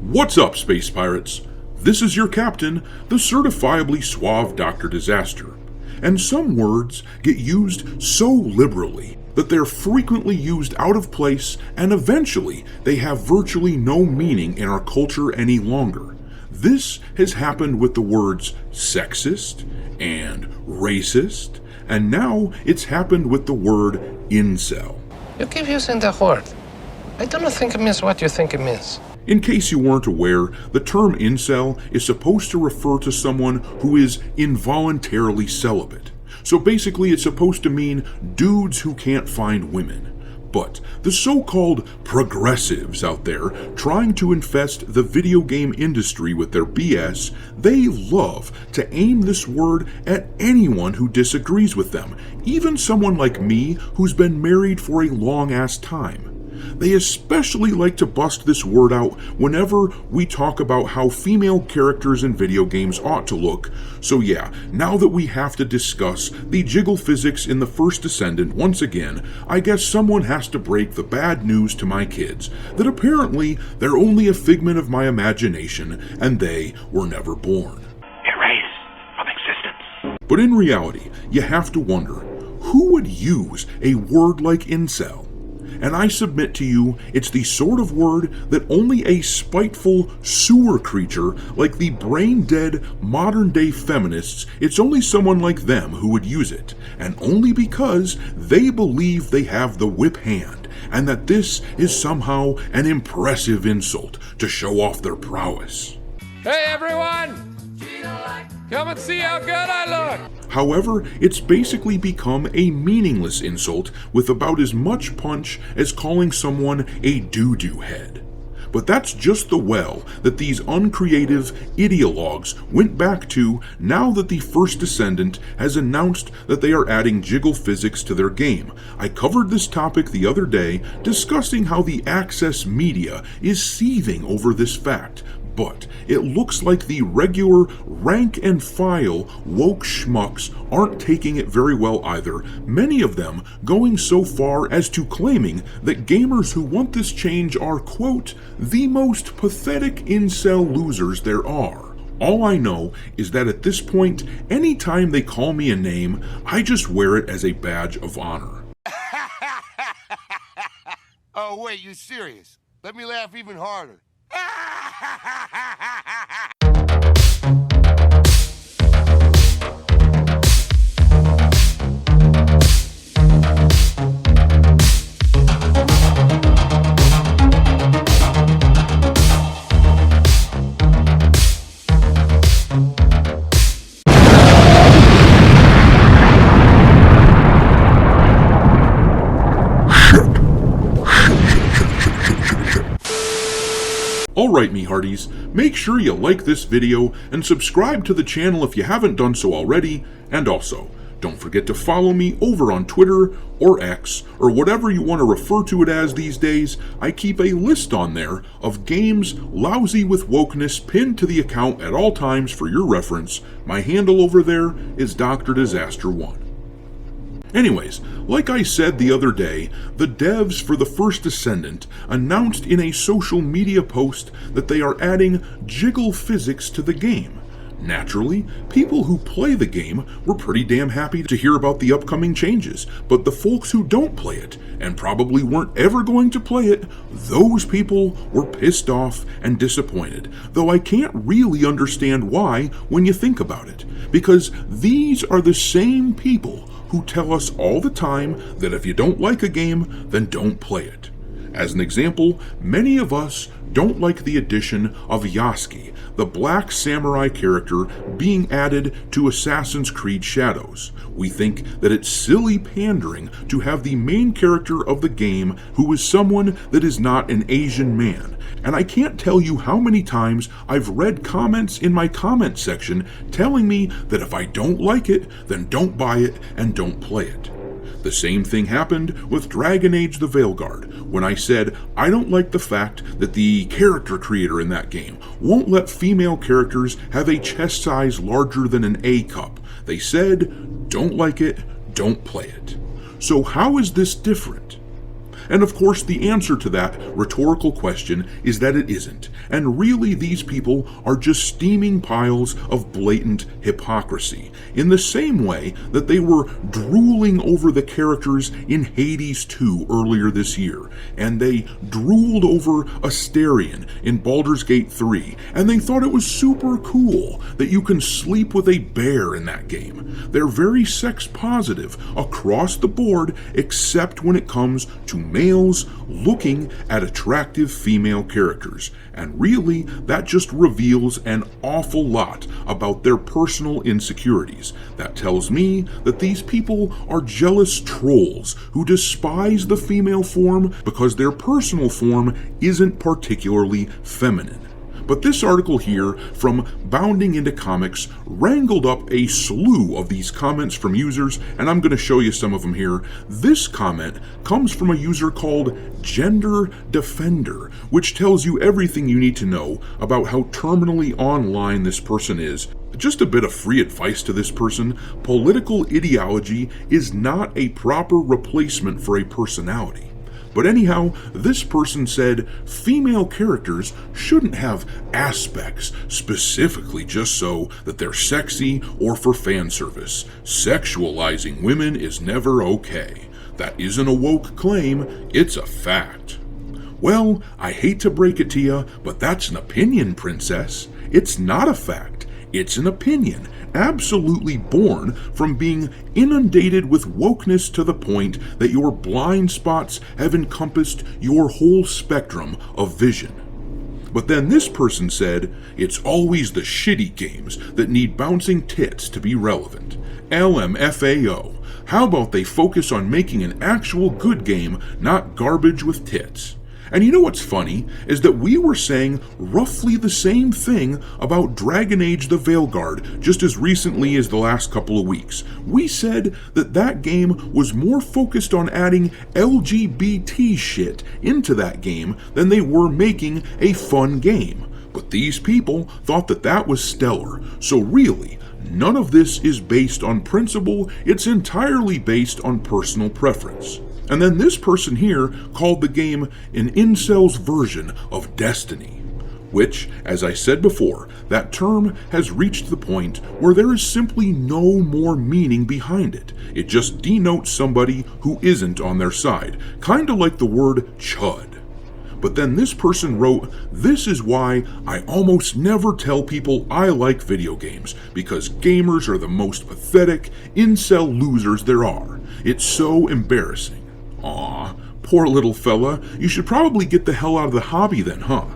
What's up, space pirates? This is your captain, the certifiably suave Dr. Disaster. And some words get used so liberally that they're frequently used out of place, and eventually they have virtually no meaning in our culture any longer. This has happened with the words sexist and racist, and now it's happened with the word incel. You keep using the word. I don't think it means what you think it means. In case you weren't aware, the term incel is supposed to refer to someone who is involuntarily celibate. So basically it's supposed to mean dudes who can't find women. But the so-called progressives out there trying to infest the video game industry with their BS, they love to aim this word at anyone who disagrees with them, even someone like me who's been married for a long-ass time. They especially like to bust this word out whenever we talk about how female characters in video games ought to look. So yeah, now that we have to discuss the jiggle physics in the First Descendant once again, I guess someone has to break the bad news to my kids that apparently they're only a figment of my imagination and they were never born. Erase from existence. But in reality, you have to wonder, who would use a word like incel? And I submit to you, it's the sort of word that only a spiteful sewer creature like the brain-dead modern-day feminists, it's only someone like them who would use it, and only because they believe they have the whip hand, and that this is somehow an impressive insult to show off their prowess. Hey everyone! Come and see how good I look! However, it's basically become a meaningless insult with about as much punch as calling someone a doo-doo head. But that's just the well that these uncreative ideologues went back to now that the First Descendant has announced that they are adding jiggle physics to their game. I covered this topic the other day, discussing how the access media is seething over this fact. But it looks like the regular rank-and-file woke schmucks aren't taking it very well either, many of them going so far as to claiming that gamers who want this change are, quote, the most pathetic incel losers there are. All I know is that at this point, anytime they call me a name, I just wear it as a badge of honor. Oh, wait, you serious? Let me laugh even harder. Alright me hearties, make sure you like this video and subscribe to the channel if you haven't done so already, and also, don't forget to follow me over on Twitter or X, or whatever you want to refer to it as these days. I keep a list on there of games lousy with wokeness pinned to the account at all times for your reference. My handle over there is Dr. Disaster 1. Anyways, like I said the other day, the devs for the First Descendant announced in a social media post that they are adding jiggle physics to the game. Naturally, people who play the game were pretty damn happy to hear about the upcoming changes, but the folks who don't play it, and probably weren't ever going to play it, those people were pissed off and disappointed, though I can't really understand why when you think about it, because these are the same people who tell us all the time that if you don't like a game, then don't play it. As an example, many of us don't like the addition of Yasuke, the black samurai character being added to Assassin's Creed Shadows. We think that it's silly pandering to have the main character of the game who is someone that is not an Asian man. And I can't tell you how many times I've read comments in my comment section telling me that if I don't like it, then don't buy it and don't play it. The same thing happened with Dragon Age the Veilguard, when I said I don't like the fact that the character creator in that game won't let female characters have a chest size larger than an A cup. They said, don't like it, don't play it. So how is this different? And of course, the answer to that rhetorical question is that it isn't. And really, these people are just steaming piles of blatant hypocrisy, in the same way that they were drooling over the characters in Hades 2 earlier this year, and they drooled over Asterion in Baldur's Gate 3, and they thought it was super cool that you can sleep with a bear in that game. They're very sex positive across the board, except when it comes to males looking at attractive female characters. And really, that just reveals an awful lot about their personal insecurities. That tells me that these people are jealous trolls who despise the female form because their personal form isn't particularly feminine. But this article here from Bounding Into Comics wrangled up a slew of these comments from users, and I'm going to show you some of them here. This comment comes from a user called Gender Defender, which tells you everything you need to know about how terminally online this person is. Just a bit of free advice to this person: political ideology is not a proper replacement for a personality. But anyhow, this person said female characters shouldn't have aspects specifically just so that they're sexy or for fan service. Sexualizing women is never okay. That isn't a woke claim, it's a fact. Well, I hate to break it to you, but that's an opinion, princess. It's not a fact. It's an opinion, absolutely born from being inundated with wokeness to the point that your blind spots have encompassed your whole spectrum of vision. But then this person said, it's always the shitty games that need bouncing tits to be relevant. LMFAO. How about they focus on making an actual good game, not garbage with tits? And you know what's funny is that we were saying roughly the same thing about Dragon Age the Veilguard just as recently as the last couple of weeks. We said that that game was more focused on adding LGBT shit into that game than they were making a fun game. But these people thought that that was stellar. So really, none of this is based on principle, it's entirely based on personal preference. And then this person here called the game an incel's version of Destiny, which, as I said before, that term has reached the point where there is simply no more meaning behind it. It just denotes somebody who isn't on their side, kinda like the word chud. But then this person wrote, this is why I almost never tell people I like video games, because gamers are the most pathetic incel losers there are. It's so embarrassing. Aw, poor little fella, you should probably get the hell out of the hobby then, huh?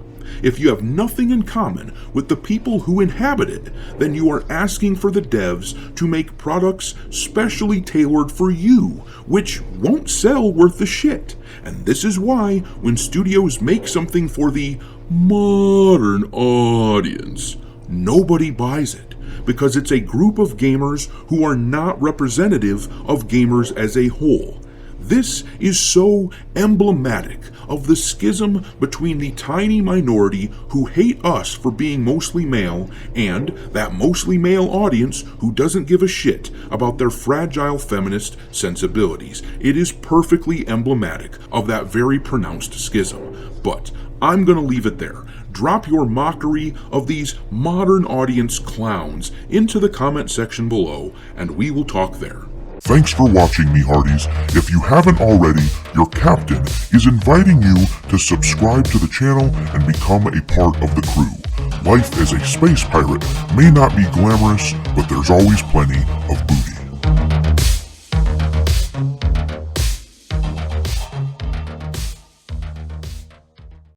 If you have nothing in common with the people who inhabit it, then you are asking for the devs to make products specially tailored for you, which won't sell worth the shit. And this is why when studios make something for the modern audience, nobody buys it, because it's a group of gamers who are not representative of gamers as a whole. This is so emblematic of the schism between the tiny minority who hate us for being mostly male and that mostly male audience who doesn't give a shit about their fragile feminist sensibilities. It is perfectly emblematic of that very pronounced schism. But I'm gonna leave it there. Drop your mockery of these modern audience clowns into the comment section below, and we will talk there. Thanks for watching, me hearties. If you haven't already, your captain is inviting you to subscribe to the channel and become a part of the crew. Life as a space pirate may not be glamorous, but there's always plenty of